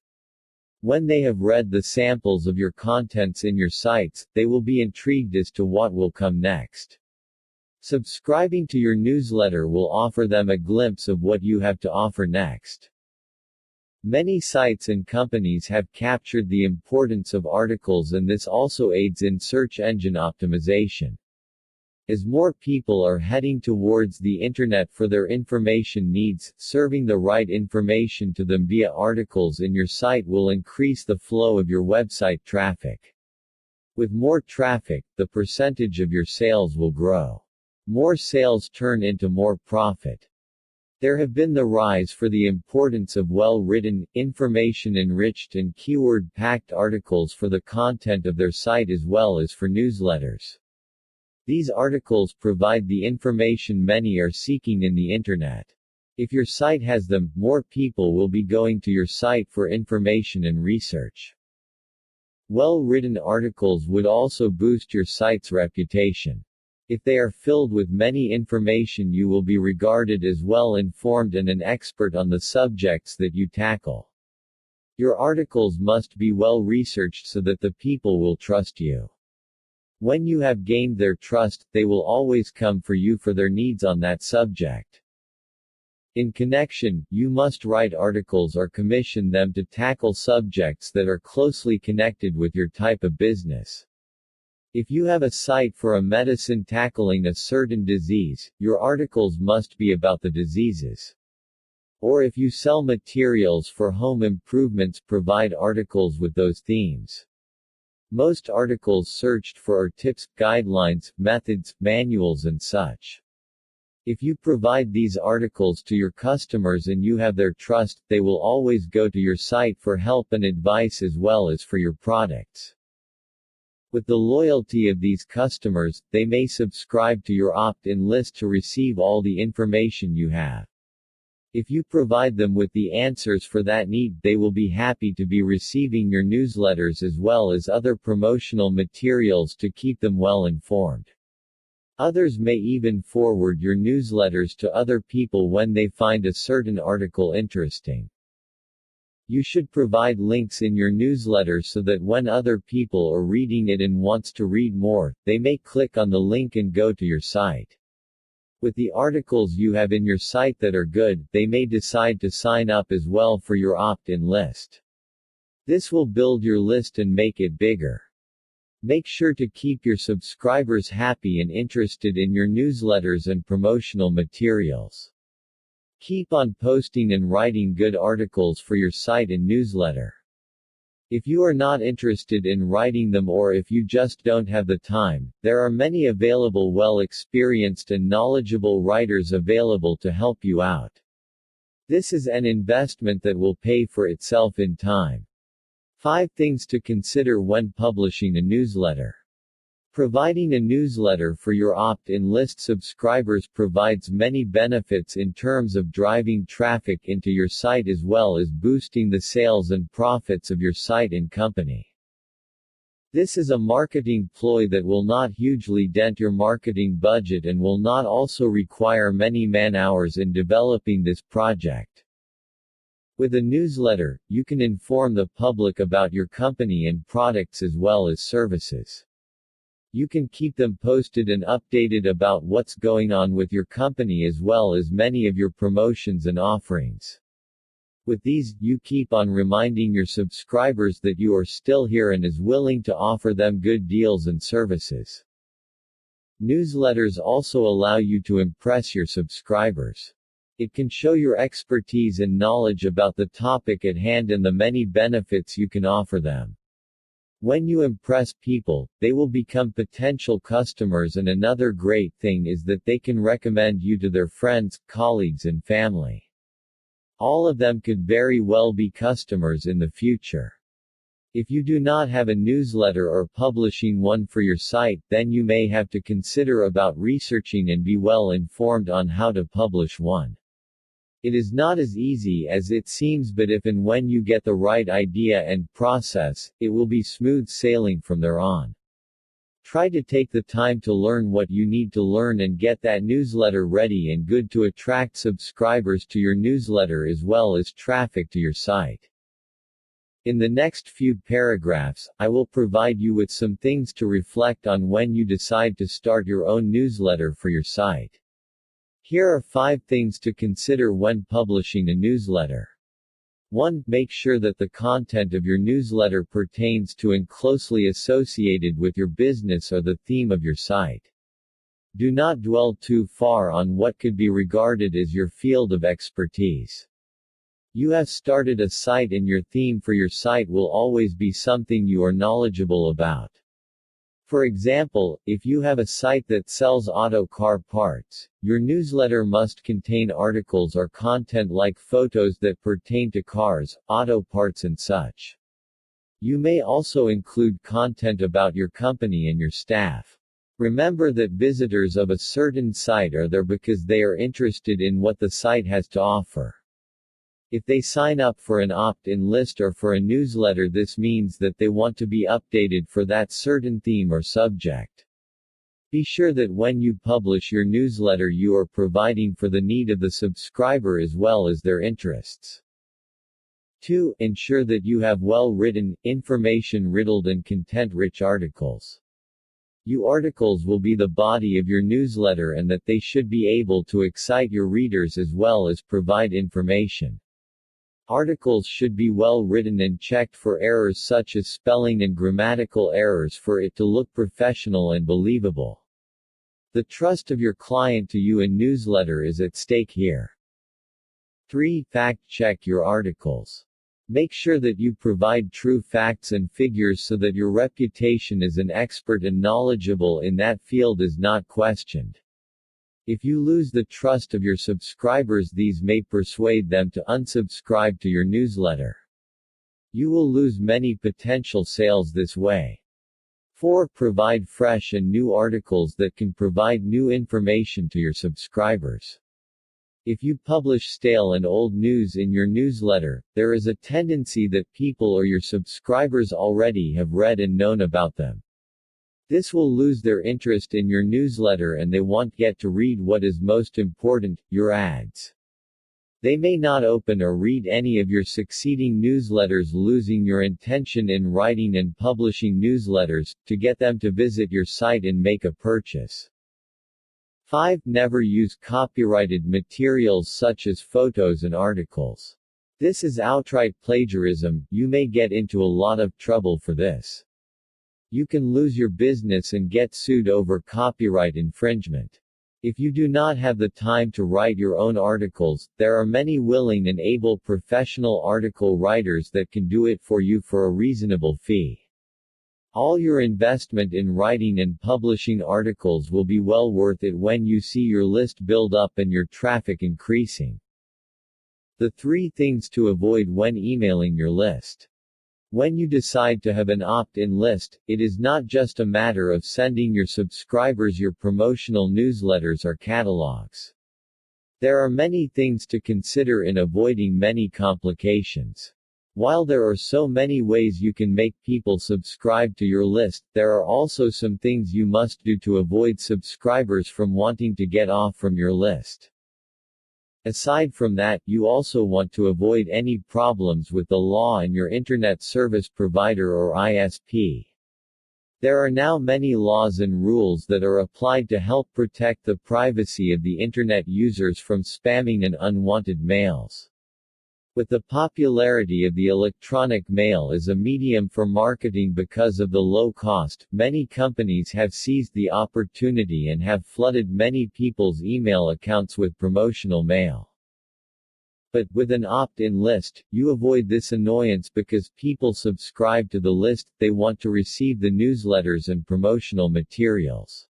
When they have read the samples of your contents in your sites, they will be intrigued as to what will come next. Subscribing to your newsletter will offer them a glimpse of what you have to offer next. Many sites and companies have captured the importance of articles and this also aids in search engine optimization. As more people are heading towards the internet for their information needs, serving the right information to them via articles in your site will increase the flow of your website traffic. With more traffic, the percentage of your sales will grow. More sales turn into more profit. There have been the rise for the importance of well-written, information-enriched and keyword-packed articles for the content of their site as well as for newsletters. These articles provide the information many are seeking in the Internet. If your site has them, more people will be going to your site for information and research. Well-written articles would also boost your site's reputation. If they are filled with many information, you will be regarded as well-informed and an expert on the subjects that you tackle. Your articles must be well-researched so that the people will trust you. When you have gained their trust, they will always come for you for their needs on that subject. In connection, you must write articles or commission them to tackle subjects that are closely connected with your type of business. If you have a site for a medicine tackling a certain disease, your articles must be about the diseases. Or if you sell materials for home improvements, provide articles with those themes. Most articles searched for are tips, guidelines, methods, manuals and such. If you provide these articles to your customers and you have their trust, they will always go to your site for help and advice as well as for your products. With the loyalty of these customers, they may subscribe to your opt-in list to receive all the information you have. If you provide them with the answers for that need, they will be happy to be receiving your newsletters as well as other promotional materials to keep them well informed. Others may even forward your newsletters to other people when they find a certain article interesting. You should provide links in your newsletter so that when other people are reading it and wants to read more, they may click on the link and go to your site. With the articles you have in your site that are good, they may decide to sign up as well for your opt-in list. This will build your list and make it bigger. Make sure to keep your subscribers happy and interested in your newsletters and promotional materials. Keep on posting and writing good articles for your site and newsletter. If you are not interested in writing them or if you just don't have the time, there are many available well-experienced and knowledgeable writers available to help you out. This is an investment that will pay for itself in time. 5 things to consider when publishing a newsletter. Providing a newsletter for your opt-in list subscribers provides many benefits in terms of driving traffic into your site as well as boosting the sales and profits of your site and company. This is a marketing ploy that will not hugely dent your marketing budget and will not also require many man-hours in developing this project. With a newsletter, you can inform the public about your company and products as well as services. You can keep them posted and updated about what's going on with your company as well as many of your promotions and offerings. With these, you keep on reminding your subscribers that you are still here and is willing to offer them good deals and services. Newsletters also allow you to impress your subscribers. It can show your expertise and knowledge about the topic at hand and the many benefits you can offer them. When you impress people, they will become potential customers, and another great thing is that they can recommend you to their friends, colleagues and family. All of them could very well be customers in the future. If you do not have a newsletter or publishing one for your site, then you may have to consider about researching and be well informed on how to publish one. It is not as easy as it seems, but if and when you get the right idea and process, it will be smooth sailing from there on. Try to take the time to learn what you need to learn and get that newsletter ready and good to attract subscribers to your newsletter as well as traffic to your site. In the next few paragraphs, I will provide you with some things to reflect on when you decide to start your own newsletter for your site. Here are 5 things to consider when publishing a newsletter. 1. Make sure that the content of your newsletter pertains to and closely associated with your business or the theme of your site. Do not dwell too far on what could be regarded as your field of expertise. You have started a site and your theme for your site will always be something you are knowledgeable about. For example, if you have a site that sells auto car parts, your newsletter must contain articles or content like photos that pertain to cars, auto parts and such. You may also include content about your company and your staff. Remember that visitors of a certain site are there because they are interested in what the site has to offer. If they sign up for an opt-in list or for a newsletter, this means that they want to be updated for that certain theme or subject. Be sure that when you publish your newsletter you are providing for the need of the subscriber as well as their interests. 2. Ensure that you have well-written, information-riddled and content-rich articles. Your articles will be the body of your newsletter and that they should be able to excite your readers as well as provide information. Articles should be well written and checked for errors such as spelling and grammatical errors for it to look professional and believable. The trust of your client to you in newsletter is at stake here. 3. Fact-check your articles. Make sure that you provide true facts and figures so that your reputation as an expert and knowledgeable in that field is not questioned. If you lose the trust of your subscribers, these may persuade them to unsubscribe to your newsletter. You will lose many potential sales this way. 4. Provide fresh and new articles that can provide new information to your subscribers. If you publish stale and old news in your newsletter, there is a tendency that people or your subscribers already have read and known about them. This will lose their interest in your newsletter and they won't get to read what is most important, your ads. They may not open or read any of your succeeding newsletters, losing your intention in writing and publishing newsletters, to get them to visit your site and make a purchase. 5. Never use copyrighted materials such as photos and articles. This is outright plagiarism, you may get into a lot of trouble for this. You can lose your business and get sued over copyright infringement. If you do not have the time to write your own articles, there are many willing and able professional article writers that can do it for you for a reasonable fee. All your investment in writing and publishing articles will be well worth it when you see your list build up and your traffic increasing. The 3 things to avoid when emailing your list. When you decide to have an opt-in list, it is not just a matter of sending your subscribers your promotional newsletters or catalogs. There are many things to consider in avoiding many complications. While there are so many ways you can make people subscribe to your list, there are also some things you must do to avoid subscribers from wanting to get off from your list. Aside from that, you also want to avoid any problems with the law and your Internet Service Provider or ISP. There are now many laws and rules that are applied to help protect the privacy of the Internet users from spamming and unwanted mails. With the popularity of the electronic mail as a medium for marketing because of the low cost, many companies have seized the opportunity and have flooded many people's email accounts with promotional mail. But, with an opt-in list, you avoid this annoyance because people subscribe to the list, they want to receive the newsletters and promotional materials.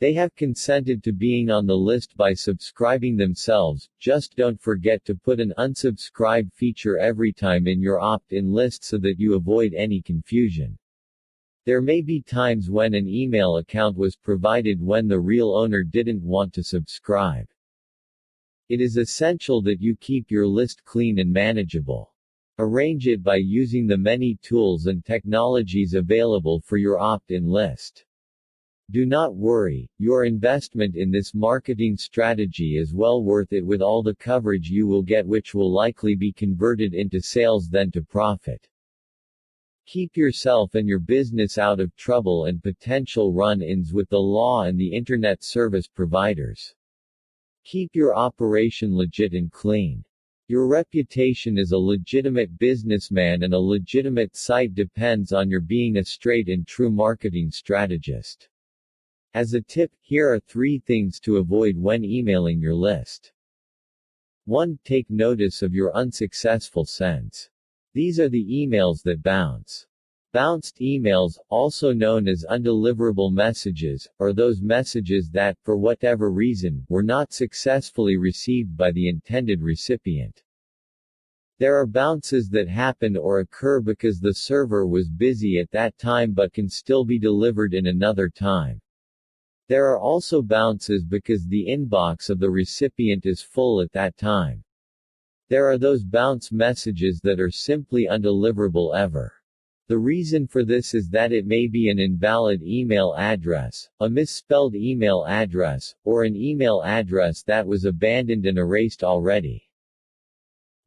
They have consented to being on the list by subscribing themselves. Just don't forget to put an unsubscribe feature every time in your opt-in list so that you avoid any confusion. There may be times when an email account was provided when the real owner didn't want to subscribe. It is essential that you keep your list clean and manageable. Arrange it by using the many tools and technologies available for your opt-in list. Do not worry, your investment in this marketing strategy is well worth it with all the coverage you will get, which will likely be converted into sales then to profit. Keep yourself and your business out of trouble and potential run-ins with the law and the Internet service providers. Keep your operation legit and clean. Your reputation as a legitimate businessman and a legitimate site depends on your being a straight and true marketing strategist. As a tip, here are 3 things to avoid when emailing your list. 1. Take notice of your unsuccessful sends. These are the emails that bounce. Bounced emails, also known as undeliverable messages, are those messages that, for whatever reason, were not successfully received by the intended recipient. There are bounces that happen or occur because the server was busy at that time but can still be delivered in another time. There are also bounces because the inbox of the recipient is full at that time. There are those bounce messages that are simply undeliverable ever. The reason for this is that it may be an invalid email address, a misspelled email address, or an email address that was abandoned and erased already.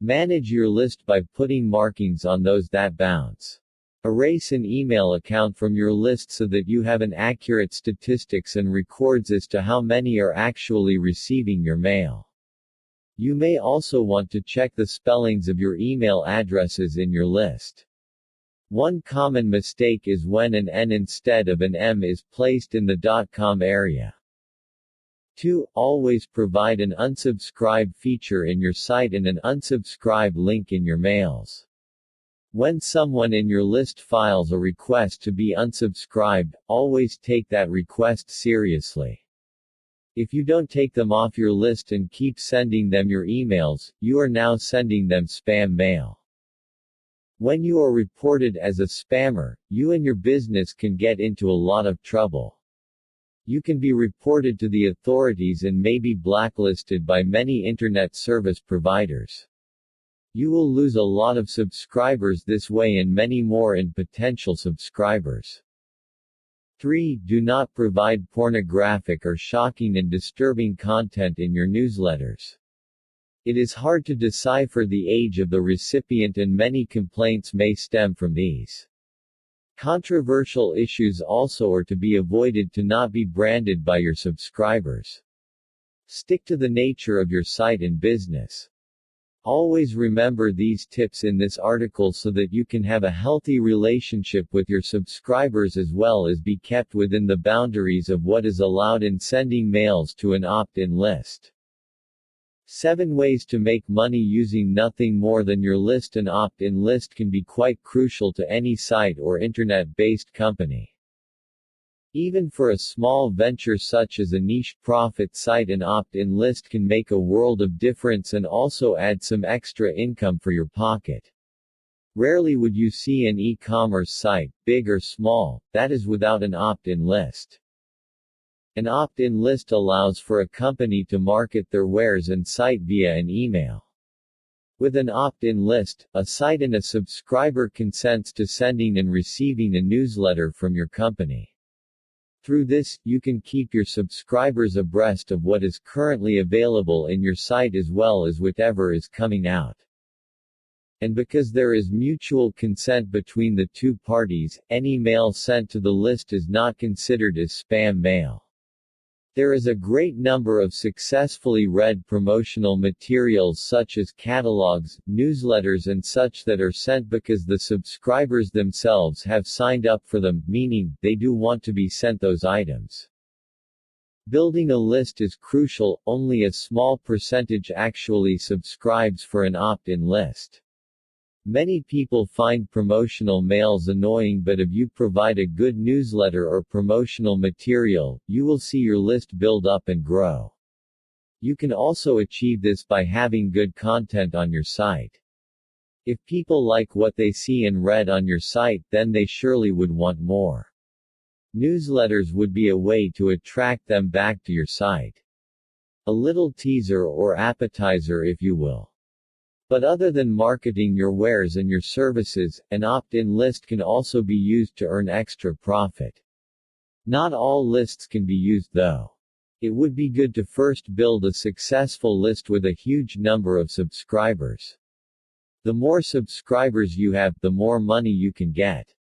Manage your list by putting markings on those that bounce. Erase an email account from your list so that you have an accurate statistics and records as to how many are actually receiving your mail. You may also want to check the spellings of your email addresses in your list. One common mistake is when an N instead of an M is placed in the .com area. 2. Always provide an unsubscribe feature in your site and an unsubscribe link in your mails. When someone in your list files a request to be unsubscribed, always take that request seriously. If you don't take them off your list and keep sending them your emails, you are now sending them spam mail. When you are reported as a spammer, you and your business can get into a lot of trouble. You can be reported to the authorities and may be blacklisted by many internet service providers. You will lose a lot of subscribers this way and many more in potential subscribers. 3. Do not provide pornographic or shocking and disturbing content in your newsletters. It is hard to decipher the age of the recipient and many complaints may stem from these. Controversial issues also are to be avoided to not be branded by your subscribers. Stick to the nature of your site and business. Always remember these tips in this article so that you can have a healthy relationship with your subscribers as well as be kept within the boundaries of what is allowed in sending mails to an opt-in list. 7 ways to make money using nothing more than your list. An opt-in list can be quite crucial to any site or internet-based company. Even for a small venture such as a niche profit site, an opt-in list can make a world of difference and also add some extra income for your pocket. Rarely would you see an e-commerce site, big or small, that is without an opt-in list. An opt-in list allows for a company to market their wares and site via an email. With an opt-in list, a site and a subscriber consents to sending and receiving a newsletter from your company. Through this, you can keep your subscribers abreast of what is currently available in your site as well as whatever is coming out. And because there is mutual consent between the two parties, any mail sent to the list is not considered as spam mail. There is a great number of successfully read promotional materials such as catalogs, newsletters and such that are sent because the subscribers themselves have signed up for them, meaning, they do want to be sent those items. Building a list is crucial, only a small percentage actually subscribes for an opt-in list. Many people find promotional mails annoying, but if you provide a good newsletter or promotional material, you will see your list build up and grow. You can also achieve this by having good content on your site. If people like what they see and read on your site, then they surely would want more. Newsletters would be a way to attract them back to your site. A little teaser or appetizer, if you will. But other than marketing your wares and your services, an opt-in list can also be used to earn extra profit. Not all lists can be used though. It would be good to first build a successful list with a huge number of subscribers. The more subscribers you have, the more money you can get.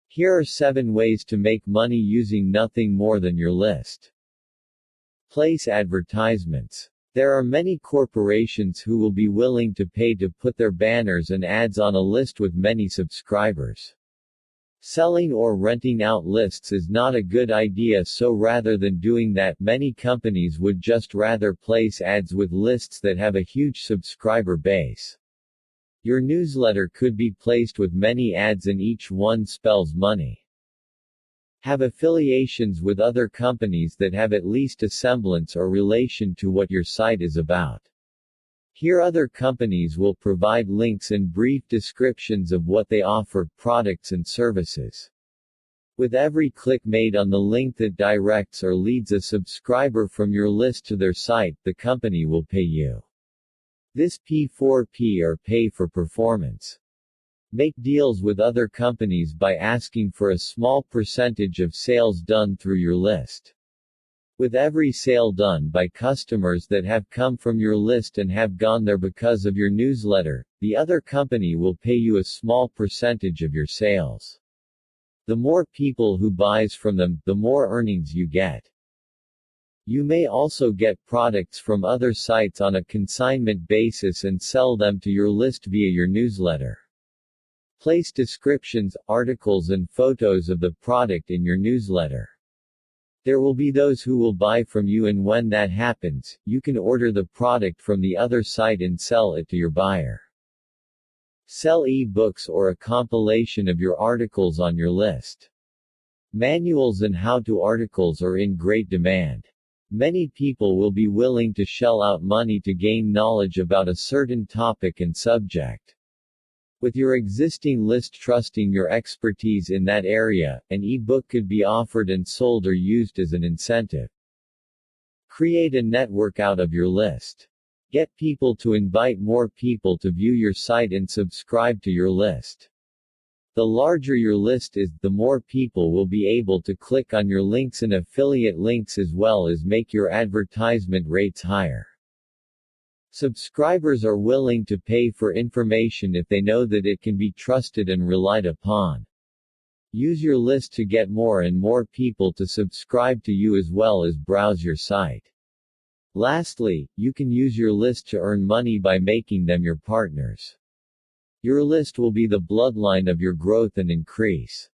Here are 7 ways to make money using nothing more than your list. Place advertisements. There are many corporations who will be willing to pay to put their banners and ads on a list with many subscribers. Selling or renting out lists is not a good idea, so rather than doing that, many companies would just rather place ads with lists that have a huge subscriber base. Your newsletter could be placed with many ads and each one spells money. Have affiliations with other companies that have at least a semblance or relation to what your site is about. Here other companies will provide links and brief descriptions of what they offer, products and services. With every click made on the link that directs or leads a subscriber from your list to their site, the company will pay you. This P4P or pay for performance. Make deals with other companies by asking for a small percentage of sales done through your list. With every sale done by customers that have come from your list and have gone there because of your newsletter, the other company will pay you a small percentage of your sales. The more people who buys from them, the more earnings you get. You may also get products from other sites on a consignment basis and sell them to your list via your newsletter. Place descriptions, articles and photos of the product in your newsletter. There will be those who will buy from you, and when that happens, you can order the product from the other site and sell it to your buyer. Sell e-books or a compilation of your articles on your list. Manuals and how-to articles are in great demand. Many people will be willing to shell out money to gain knowledge about a certain topic and subject. With your existing list trusting your expertise in that area, an e-book could be offered and sold or used as an incentive. Create a network out of your list. Get people to invite more people to view your site and subscribe to your list. The larger your list is, the more people will be able to click on your links and affiliate links, as well as make your advertisement rates higher. Subscribers are willing to pay for information if they know that it can be trusted and relied upon. Use your list to get more and more people to subscribe to you as well as browse your site. Lastly, you can use your list to earn money by making them your partners. Your list will be the bloodline of your growth and increase.